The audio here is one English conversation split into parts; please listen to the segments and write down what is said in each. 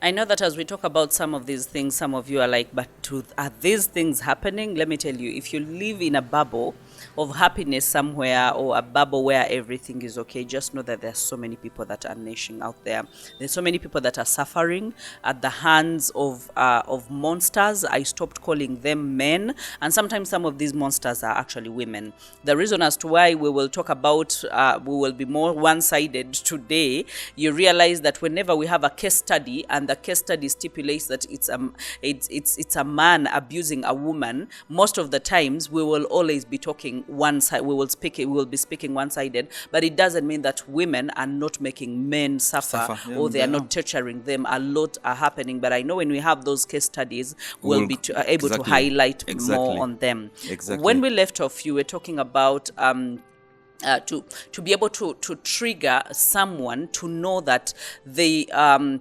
I know that as we talk about some of these things, some of you are like, but are these things happening? Let me tell you, if you live in a bubble of happiness somewhere, or a bubble where everything is okay, just know that there are so many people that are gnashing out there. There's so many people that are suffering at the hands of monsters. I stopped calling them men, and sometimes some of these monsters are actually women. The reason as to why we will talk about, we will be more one-sided today, you realize that whenever we have a case study and the case study stipulates that it's a man abusing a woman, most of the times we will always be talking one side. We will be speaking one-sided, but it doesn't mean that women are not making men suffer. Yeah, or they are not torturing them. A lot are happening, but I know when we have those case studies, we'll be able to highlight more on them. Exactly. When we left off, you were talking about to be able to trigger someone to know that they are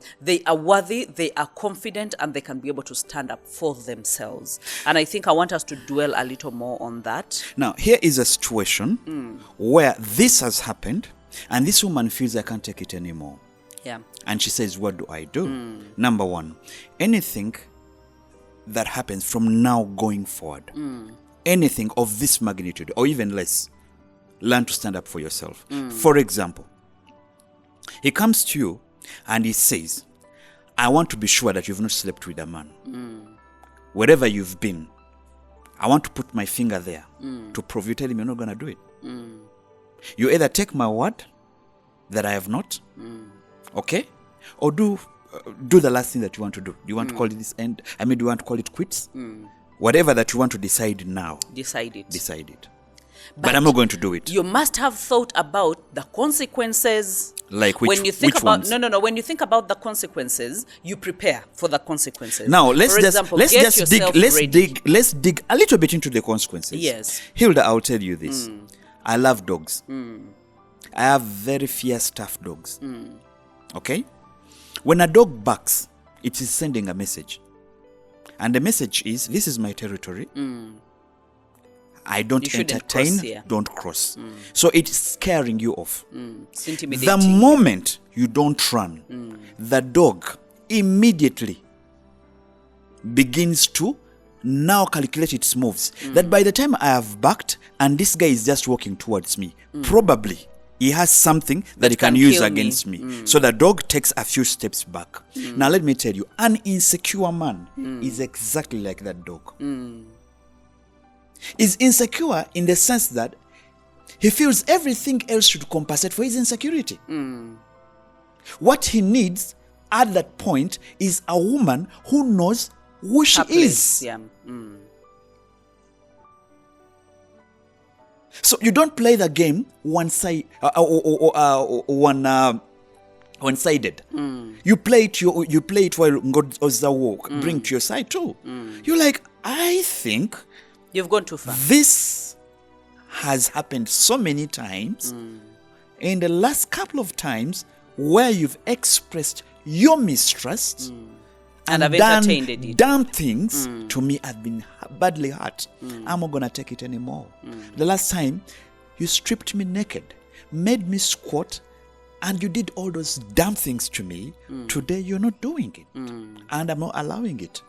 worthy, they are confident, and they can be able to stand up for themselves. And I think I want us to dwell a little more on that. Now, here is a situation where this has happened, and this woman feels I can't take it anymore. Yeah. And she says, what do I do? Number one, anything that happens from now going forward, anything of this magnitude or even less, learn to stand up for yourself. For example, he comes to you and he says, I want to be sure that you've not slept with a man. Wherever you've been, I want to put my finger there to prove. You tell him you're not going to do it. You either take my word that I have not, okay, or do the last thing that you want to do. Do you want to call it this end? Do you want to call it quits? Whatever that you want to decide now. Decide it. But I'm not going to do it. You must have thought about the consequences. Like which, when you think which about ones? No. When you think about the consequences, you prepare for the consequences. Now let's dig a little bit into the consequences. Yes. Hilda, I'll tell you this. I love dogs. I have very fierce, tough dogs. Okay? When a dog barks, it is sending a message. And the message is, this is my territory. I don't entertain, don't cross. So it's scaring you off. It's intimidating. The moment you don't run, the dog immediately begins to now calculate its moves. That by the time I have backed and this guy is just walking towards me, probably he has something that he can use against me. So the dog takes a few steps back. Now let me tell you, an insecure man is exactly like that dog. Is insecure in the sense that he feels everything else should compensate for his insecurity. What he needs at that point is a woman who knows who she is. Yeah. So you don't play the game one-sided. You play it while God bring to your side too. You're like, I think you've gone too far. This has happened so many times. In the last couple of times where you've expressed your mistrust and I've entertained it. Done things to me, I've been badly hurt. I'm not going to take it anymore. The last time you stripped me naked, made me squat, and you did all those damn things to me. Today you're not doing it. And I'm not allowing it.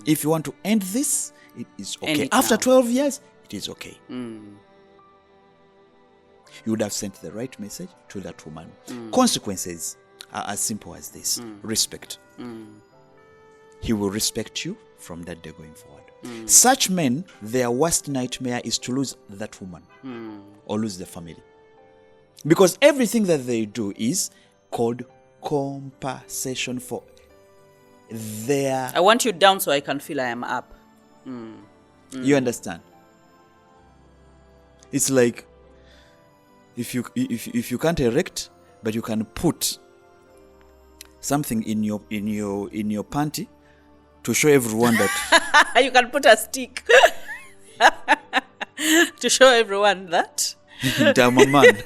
If you want to end this, it is okay. After 12 years, it is okay. You would have sent the right message to that woman. Consequences are as simple as this. Respect. He will respect you from that day going forward. Such men, their worst nightmare is to lose that woman or lose the family. Because everything that they do is called compensation for their... I want you down so I can feel I am up. You understand? It's like if you can't erect, but you can put something in your panty to show everyone that you can put a stick to show everyone that I'm a man.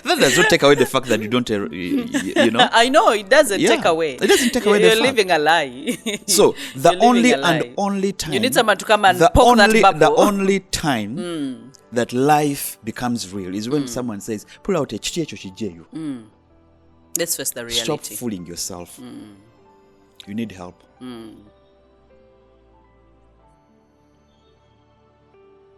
That does not take away the fact that you don't, you know. I know it doesn't take away. It doesn't take away the fact. You're living a lie. So the only time you need someone to come and poke that bubble. The only time that life becomes real is when someone says, "Pull out a chichecho chijeyu." Let's face the reality. Stop fooling yourself. You need help.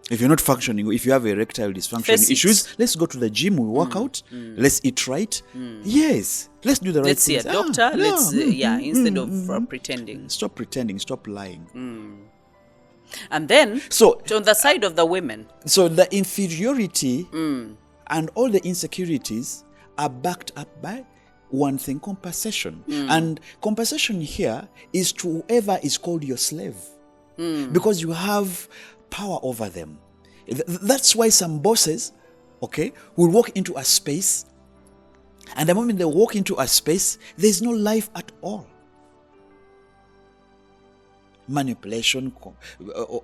If you're not functioning, if you have erectile dysfunction issues, let's go to the gym, we work out, let's eat right. Yes, let's do the right Let's see a things. doctor. Instead of pretending. Stop pretending, stop lying. And then, So, on the side of the women, so the inferiority and all the insecurities are backed up by one thing, compensation. And compensation here is to whoever is called your slave. Because you have power over them. That's why some bosses, will walk into a space, and the moment they walk into a space, there's no life at all. Manipulation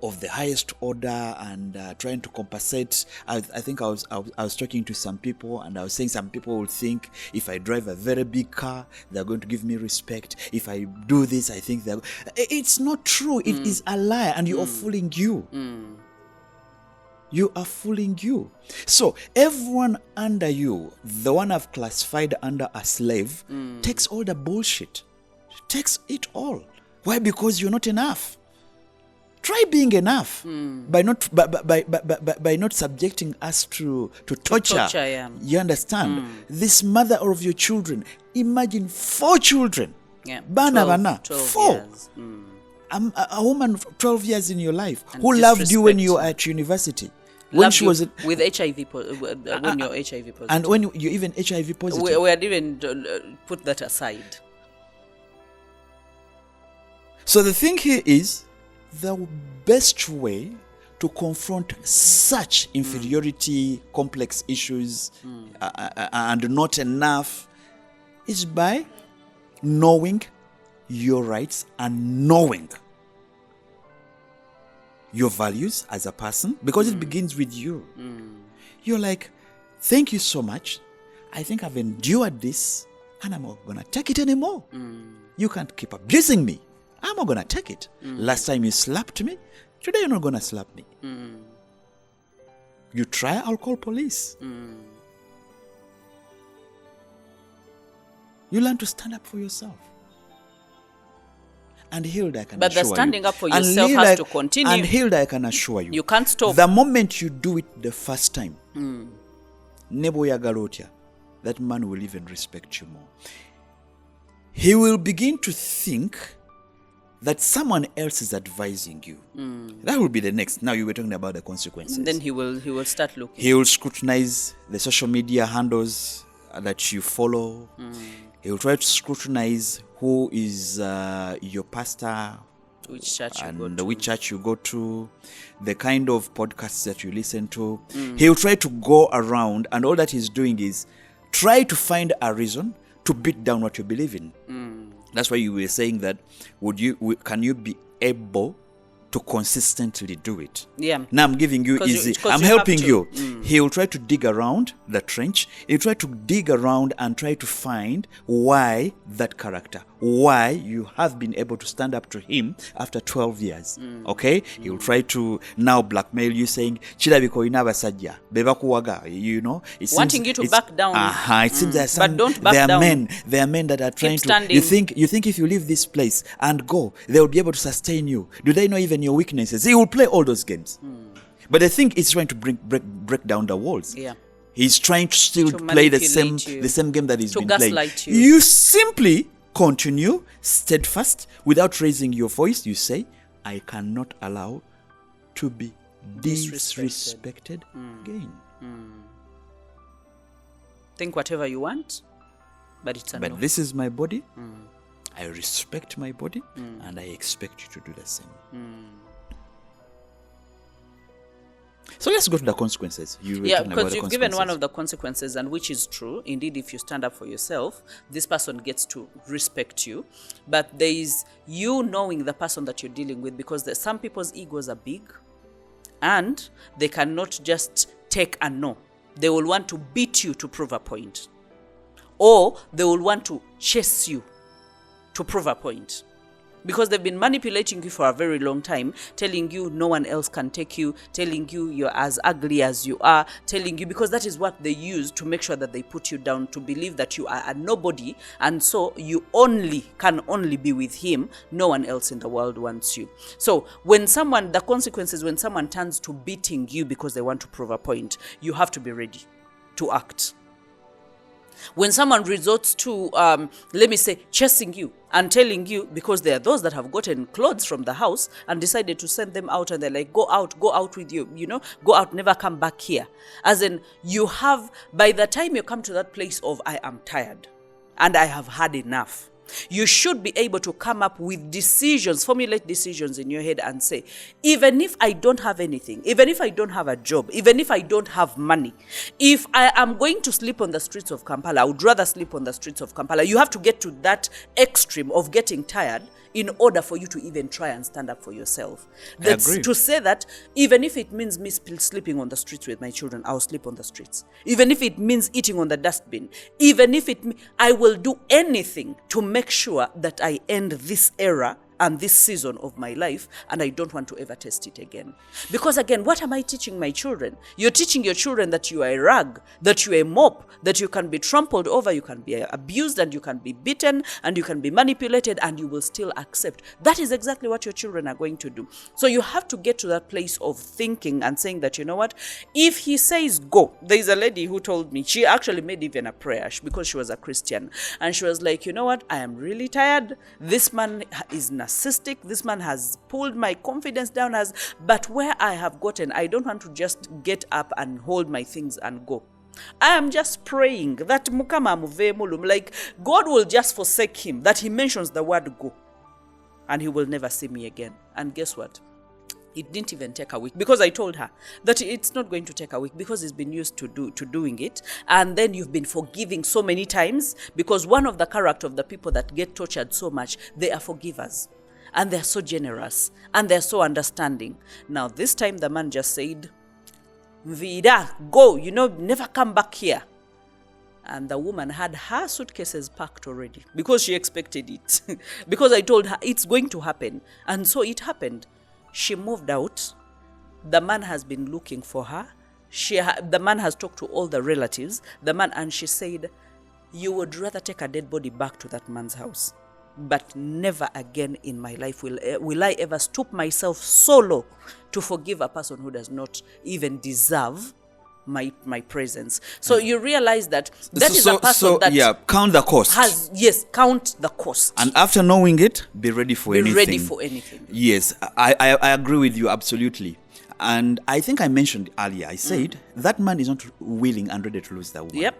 of the highest order and trying to compensate. I think I was talking to some people, and I was saying some people will think if I drive a very big car, they're going to give me respect. If I do this, I think they're... It's not true. It is a lie, and you are fooling you. You are fooling you. So everyone under you, the one I've classified under a slave, takes all the bullshit. Takes it all. Why? Because you're not enough. Try being enough by not subjecting us to torture. You understand? This mother of your children, imagine 4 children. Bana, 4. Years. A woman of 12 years in your life And who loved you when disrespect you were at university. When she was with HIV, when you're HIV positive. and when you're even HIV positive. We had even put that aside. So the thing here is, the best way to confront such inferiority, complex issues, and not enough, is by knowing your rights and knowing your values as a person, because it begins with you. You're like, thank you so much. I think I've endured this, and I'm not going to take it anymore. You can't keep abusing me. I'm not going to take it. Last time you slapped me, today you're not going to slap me. You try, I'll call police. You learn to stand up for yourself. And Hilda, I can assure you. But the standing up for yourself has to continue. And Hilda, I can assure you. You can't stop. The moment you do it the first time, Nebo Yagalotia, that man will even respect you more. He will begin to think that someone else is advising you. That will be the next. Now you were talking about the consequences. Then he will start looking. He will scrutinize the social media handles that you follow. He will try to scrutinize who is your pastor, Which church you and go to. which church you go to, the kind of podcasts that you listen to. He will try to go around, and all that he's doing is try to find a reason to beat down what you believe in. That's why you were saying that can you be able to consistently do it? Yeah. Now I'm giving you easy. I'm helping you. He will try to dig around the trench. He'll try to dig around and try to find why that character, why you have been able to stand up to him after 12 years. Okay? He will try to now blackmail you, saying, Chirabiko inabasajja, bebakuwaga, you know. Wanting you to back down. It seems there are some, But don't back down. There are men that are trying to. standing. You think if you leave this place and go, they will be able to sustain you. Do they know even your weaknesses? He will play all those games. But I think it's trying to break down the walls. Yeah. He's trying to still To play the manipulate same game that he's To been playing. gaslight you. You simply continue steadfast without raising your voice. You say, I cannot allow to be disrespected again. Think whatever you want, but it's a no. But this is my body. I respect my body, and I expect you to do the same. So let's go to the consequences. You were Yeah, talking about because the you've given one consequences. of the consequences, and which is true. Indeed, if you stand up for yourself, this person gets to respect you. But there is you knowing the person that you're dealing with, because some people's egos are big, and they cannot just take a no. They will want to beat you to prove a point, or they will want to chase you to prove a point. because they've been manipulating you for a very long time, telling you no one else can take you, telling you you're as ugly as you are, telling you, because that is what they use to make sure that they put you down, to believe that you are a nobody, and so you can only be with him. No one else in the world wants you. So the consequences when someone turns to beating you because they want to prove a point, you have to be ready to act. When someone resorts to, chasing you and telling you, because there are those that have gotten clothes from the house and decided to send them out, and they're like, go out with you, go out, never come back here. As in, by the time you come to that place of, I am tired and I have had enough, you should be able to come up with decisions, formulate decisions in your head and say, even if I don't have anything, even if I don't have a job, even if I don't have money, if I am going to sleep on the streets of Kampala, I would rather sleep on the streets of Kampala. You have to get to that extreme of getting tired in order for you to even try and stand up for yourself. That's to say that even if it means me sleeping on the streets with my children, I'll sleep on the streets. Even if it means eating on the dustbin, even if I will do anything to make sure that I end this era and this season of my life, and I don't want to ever taste it again. Because again, what am I teaching my children? You're teaching your children that you are a rag, that you are a mop, that you can be trampled over, you can be abused, and you can be beaten, and you can be manipulated, and you will still accept. That is exactly what your children are going to do. So you have to get to that place of thinking and saying that, you know what, if he says go, there's a lady who told me, she actually made even a prayer because she was a Christian, and she was like, you know what, I am really tired. This man is narcissistic. This man has pulled my confidence down, but where I have gotten, I don't want to just get up and hold my things and go. I am just praying that Mukama muve mulum, like God will just forsake him, that he mentions the word go, and he will never see me again. And guess what? It didn't even take a week, because I told her that it's not going to take a week, because he's been used to doing it. And then you've been forgiving so many times, because one of the character of the people that get tortured so much, they are forgivers. And they're so generous, and they're so understanding. Now, this time the man just said, Vida, go, never come back here. And the woman had her suitcases packed already, because she expected it. Because I told her it's going to happen. And so it happened. She moved out. The man has been looking for her. The man has talked to all the relatives. And she said, you would rather take a dead body back to that man's house. But never again in my life will I ever stoop myself so low to forgive a person who does not even deserve my presence. So you realize that is a person that count the cost. Count the cost. And after knowing it, be ready for anything. Be ready for anything. Yes, I agree with you absolutely. And I think I mentioned earlier, I said that man is not willing and ready to lose that woman. Yep.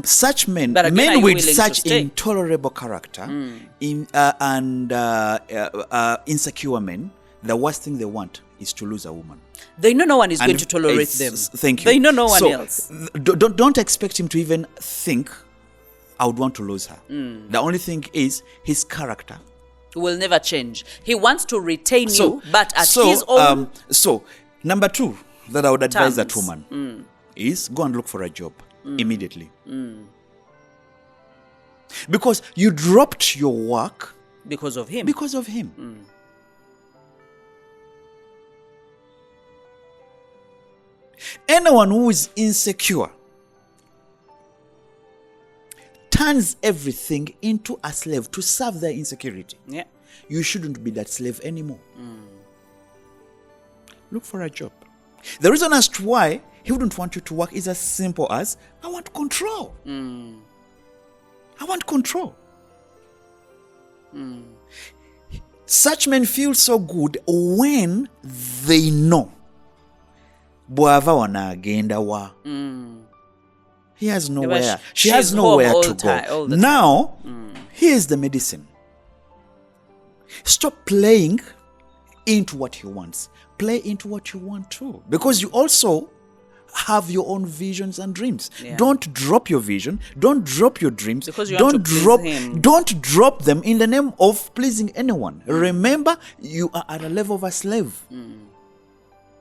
Such men with such intolerable character and insecure men, the worst thing they want is to lose a woman. They know no one is going to tolerate them. Thank you. They know no one else. Don't expect him to even think, I would want to lose her. The only thing is his character will never change. He wants to retain you, but at his own... Number 2 that I would advise that woman is go and look for a job immediately. Because you dropped your work because of him. Anyone who is insecure turns everything into a slave to serve their insecurity. Yeah. You shouldn't be that slave anymore. Look for a job. The reason as to why he wouldn't want you to work is as simple as, I want control. I want control. Such men feel so good when they know bwava wanagenda wa. He has nowhere. She has nowhere to go. Now, here's the medicine. Stop playing into what he wants. Play into what you want too. Because you also have your own visions and dreams. Yeah. Don't drop your vision. Don't drop your dreams. Because you want to please him. Don't drop them in the name of pleasing anyone. Remember, you are at a level of a slave.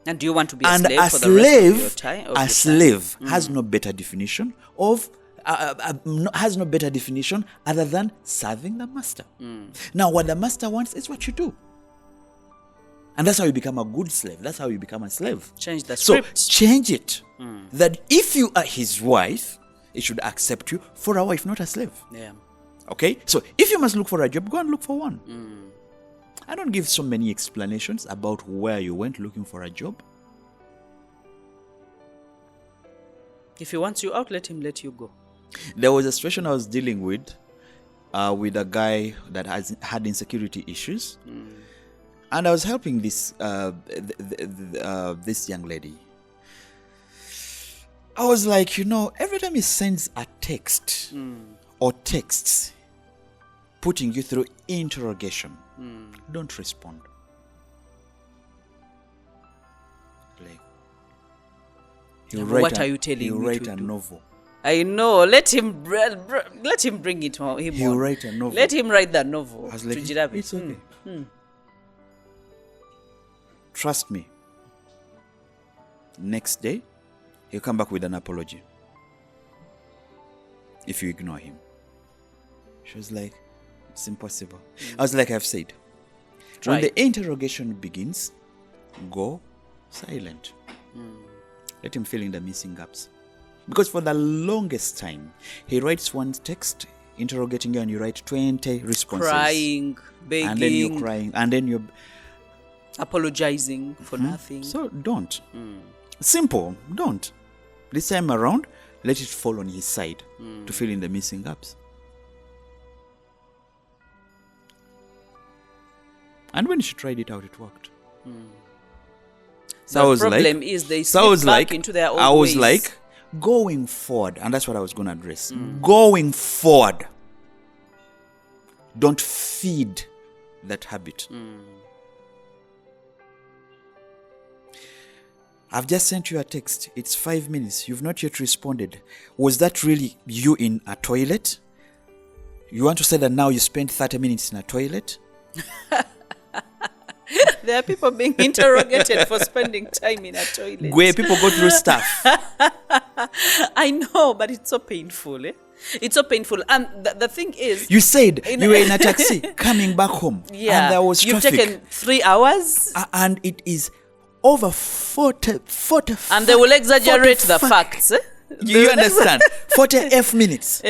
And do you want to be a slave for the rest of your time? A slave has no better definition of has no better definition other than serving the master. Now, what the master wants is what you do. And that's how you become a good slave. That's how you become a slave. Change the script. So change it. That if you are his wife, he should accept you for a wife, not a slave. Yeah. Okay? So if you must look for a job, go and look for one. I don't give so many explanations about where you went looking for a job. If he wants you out, let him let you go. There was a situation I was dealing with a guy that had insecurity issues. And I was helping this this young lady. I was like, every time he sends a text or texts putting you through interrogation, don't respond. Like, What are you telling me He'll write to a do? novel. I know. Let him bring it home. He'll write a novel. Let him write that novel. I was like, to Jirabi. it's okay. Trust me. Next day, he'll come back with an apology. If you ignore him. She was like, it's impossible. I was like, I've said. Try. When the interrogation begins, go silent. Let him fill in the missing gaps. Because for the longest time, he writes one text, interrogating you, and you write 20 responses. Crying, begging. And then you're crying. And then you're apologizing for nothing. So don't. Simple. Don't. This time around, let it fall on his side to fill in the missing gaps. And when she tried it out, it worked. So The problem is they slip back into their own I was ways. like, going forward, and that's what I was going to address. Going forward, don't feed that habit. I've just sent you a text. It's 5 minutes. You've not yet responded. Was that really you in a toilet? You want to say that now you spent 30 minutes in a toilet? There are people being interrogated for spending time in a toilet. Where people go through stuff. I know, but it's so painful. It's so painful. And the thing is... You said you were in a taxi coming back home. Yeah. And there was You've traffic. taken 3 hours. And it is over 40... And they will exaggerate the facts. You understand? 40 minutes.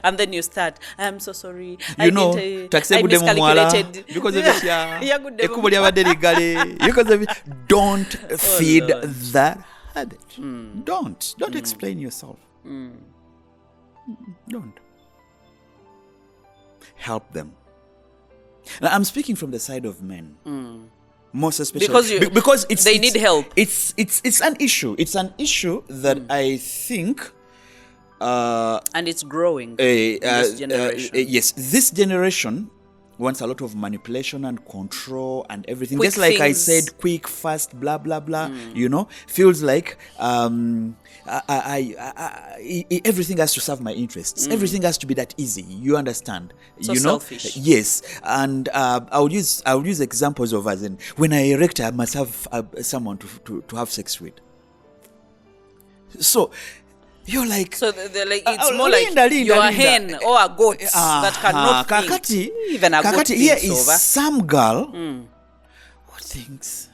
And then you start, I'm so sorry. Taxi I gude mu mwala, miscalculated. because of it, yeah. Yagude mu Ekkubo lyabadde ligale, because of it. Don't feed Lord. that habit. Don't explain yourself. Don't. Help them. Now, I'm speaking from the side of men. Most especially because they need help. It's an issue. It's an issue that I think and it's growing in this generation. Yes, this generation wants a lot of manipulation and control and everything. Quick Just like I things. said, quick, fast, blah, blah, blah. Feels like everything has to serve my interests. Everything has to be that easy. You understand? So selfish. Yes. And I would use examples of us. And when I erect, I must have someone to have sex with. So you're like, So they're like, it's more Linda, like Linda, you're a Linda. hen or a goat that cannot think. Even a goat here thinks is over. some girl who thinks,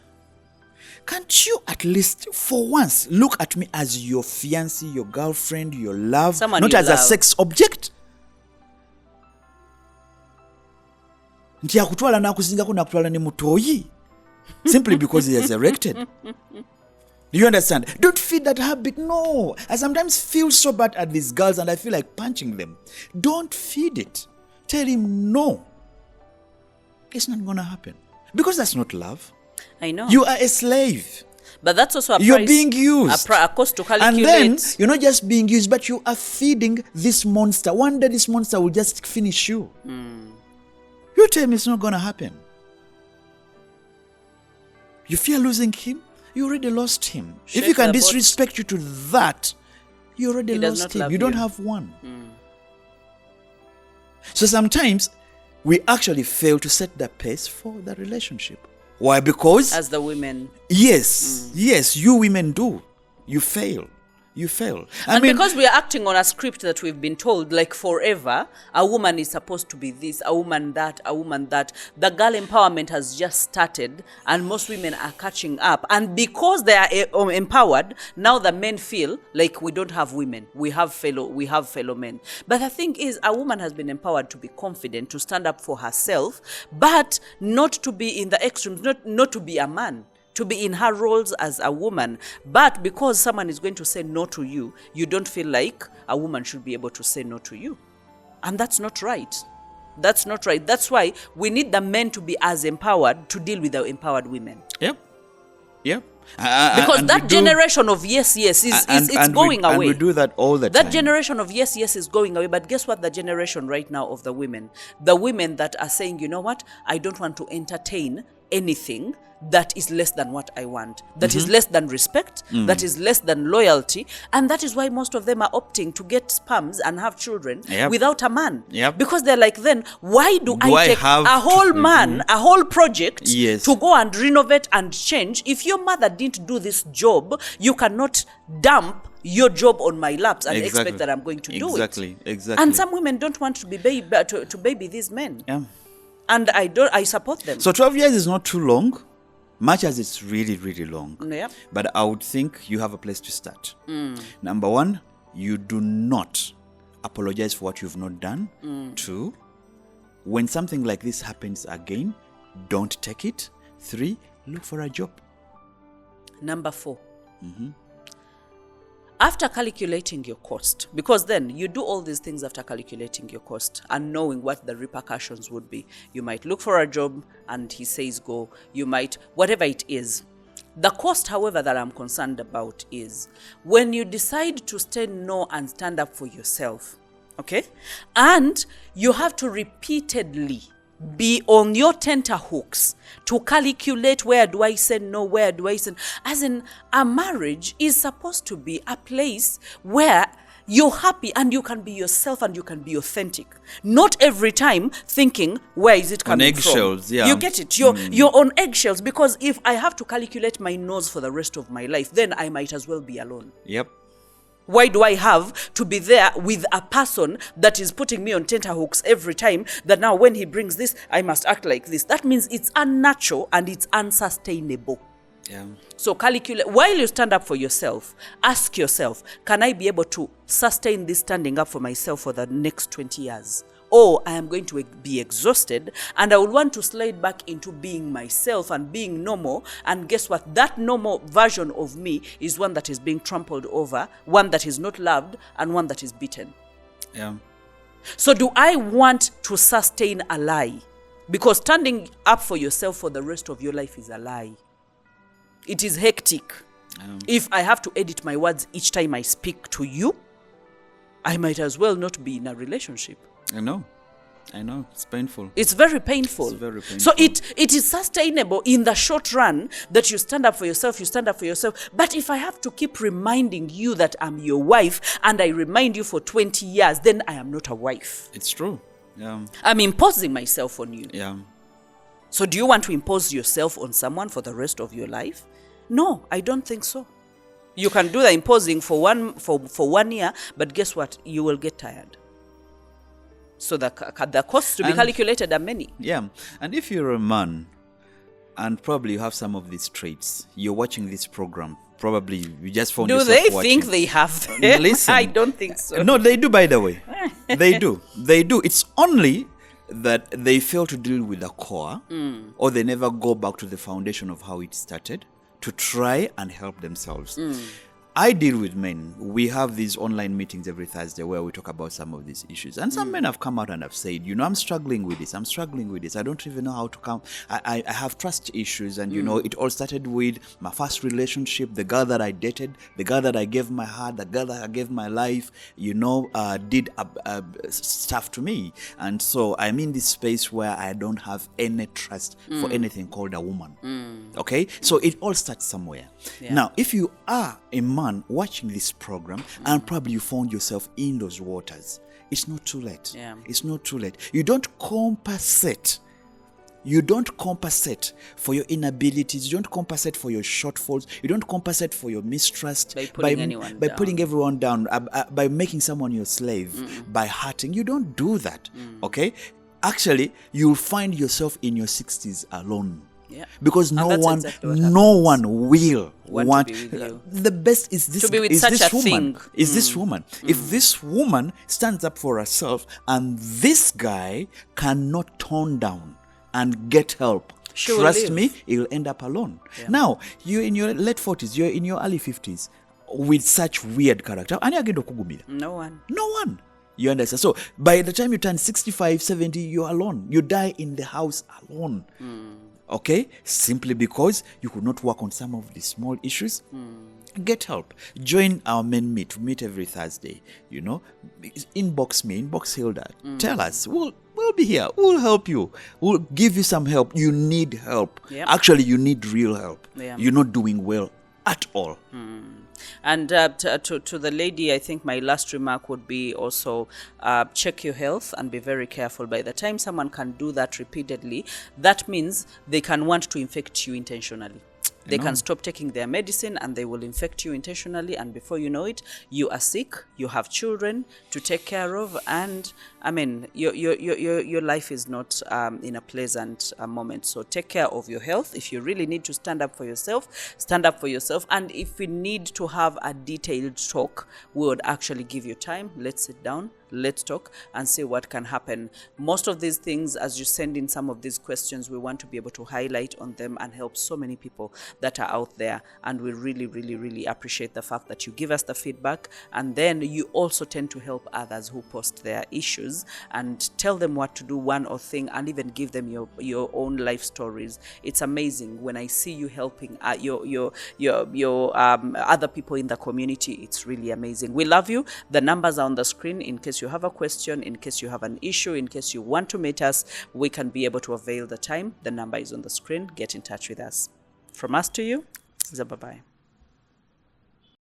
can't you at least for once look at me as your fiancé, your girlfriend, your love, Someone not you as a love. sex object? Nti akutwala nakuzingako nakutwala ne mutoyi simply because he has erected. Do you understand? Don't feed that habit. No. I sometimes feel so bad at these girls and I feel like punching them. Don't feed it. Tell him no. It's not going to happen. Because that's not love. I know. You are a slave. But that's also a You're price. being used. A cost to calculate. And then you're not just being used, but you are feeding this monster. One day this monster will just finish you. You tell me it's not going to happen. You fear losing him? You already lost him. Shake If he can the boat. disrespect you to that, you already He does lost not him. love You don't you. have one. So sometimes we actually fail to set the pace for the relationship. Why? Because as the women. yes, you women do. you fail. And because we are acting on a script that we've been told, like forever, a woman is supposed to be this, a woman that, a woman that. The girl empowerment has just started, and most women are catching up. And because they are empowered, now the men feel like we don't have women. We have fellow men. But the thing is, a woman has been empowered to be confident, to stand up for herself, but not to be in the extremes, not to be a man. To be in her roles as a woman. But because someone is going to say no to you, you don't feel like a woman should be able to say no to you. And that's not right. That's not right. That's why we need the men to be as empowered to deal with the empowered women. Yep. Because that generation of yes is going away. And we do that all the time. That generation of yes is going away. But guess what? The generation right now of the women that are saying, you know what? I don't want to entertain anything that is less than what I want, that is less than respect, that is less than loyalty. And that is why most of them are opting to get sperms and have children without a man. Because they're like, then why do I take a whole man, a whole project to go and renovate and change? If your mother didn't do this job, you cannot dump your job on my laps and expect that I'm going to do it. Exactly. And some women don't want to be to baby these men. And I support them. So 12 years is not too long, much as it's really, really long. But I would think you have a place to start. Number one, you do not apologize for what you've not done. 2, when something like this happens again, don't take it. 3, look for a job. Number 4. After calculating your cost, because then you do all these things after calculating your cost and knowing what the repercussions would be. You might look for a job and he says go. You might, whatever it is. The cost, however, that I'm concerned about is when you decide to say no and stand up for yourself, okay? And you have to repeatedly be on your tenterhooks to calculate, where do I say no, where do I say no? As in, a marriage is supposed to be a place where you're happy and you can be yourself and you can be authentic. Not every time thinking, where is it coming from? On eggshells, yeah. You get it? You're on eggshells, because if I have to calculate my nose for the rest of my life, then I might as well be alone. Why do I have to be there with a person that is putting me on tenterhooks every time, that now when he brings this, I must act like this? That means it's unnatural and it's unsustainable. So calculate, while you stand up for yourself, ask yourself, can I be able to sustain this standing up for myself for the next 20 years? Or I am going to be exhausted and I would want to slide back into being myself and being normal. And guess what? That normal version of me is one that is being trampled over, one that is not loved, and one that is beaten. So do I want to sustain a lie? Because standing up for yourself for the rest of your life is a lie. It is hectic. If I have to edit my words each time I speak to you, I might as well not be in a relationship. I know. It's painful. It's very painful. So it is sustainable in the short run that you stand up for yourself, But if I have to keep reminding you that I'm your wife and I remind you for 20 years, then I am not a wife. It's true. I'm imposing myself on you. So do you want to impose yourself on someone for the rest of your life? No, I don't think so. You can do the imposing for 1 year, but guess what? You will get tired. So the costs to be calculated are many. And if you're a man, and probably you have some of these traits, you're watching this program, probably you just found yourself watching. Do they think they have them? Listen, I don't think so. No, they do, by the way. They do. It's only that they fail to deal with the core, or they never go back to the foundation of how it started to try and help themselves. I deal with men. We have these online meetings every Thursday where we talk about some of these issues. And some men have come out and have said, I'm struggling with this. I don't even know how to come. I have trust issues. And, it all started with my first relationship, the girl that I dated, the girl that I gave my heart, the girl that I gave my life, did stuff to me. And so I'm in this space where I don't have any trust for anything called a woman. Okay? So it all starts somewhere. Now, if you are a man watching this program and probably you found yourself in those waters, it's not too late. It's not too late. You don't compensate You don't compensate for your inabilities. You don't compensate for your shortfalls. You don't compensate for your mistrust By putting anyone by down. putting everyone down, by making someone your slave, by hurting. You don't do that. Okay? Actually, you'll find yourself in your 60s alone. Yeah. Because And no that's one, exactly what no one will Want to be with you. The best is this. To be with is such this a woman? thing. Is this woman? If this woman stands up for herself, and this guy cannot tone down and get help, She will trust leave. me, he'll end up alone. Now you're in your late 40s. You're in your early 50s with such weird character. Ani agenda okugumira? No one. No one. You understand? So by the time you turn 65, 70, you're alone. You die in the house alone. Okay? Simply because you could not work on some of the small issues. Get help. Join our men meet. We meet every Thursday. You know, inbox me, inbox Hilda. Tell us. We'll be here. We'll help you. We'll give you some help. You need help. Yep. Actually, you need real help. Yeah. You're not doing well at all. And to the lady, I think my last remark would be also check your health and be very careful. By the time someone can do that repeatedly, that means they can want to infect you intentionally. They can stop taking their medicine and they will infect you intentionally, and before you know it, you are sick, you have children to take care of, and I mean, your life is not in a pleasant moment. So take care of your health. If you really need to stand up for yourself, stand up for yourself. And if we need to have a detailed talk, we would actually give you time. Let's sit down, let's talk and see what can happen. Most of these things, as you send in some of these questions, we want to be able to highlight on them and help so many people that are out there. And we really, really, really appreciate the fact that you give us the feedback, and then you also tend to help others who post their issues and tell them what to do, one or thing, and even give them your own life stories. It's amazing when I see you helping your other people in the community. It's really amazing. We love you. The numbers are on the screen in case you have a question, in case you have an issue, in case you want to meet us. We can be able to avail the time. The number is on the screen. Get in touch with us. From us to you, bye-bye.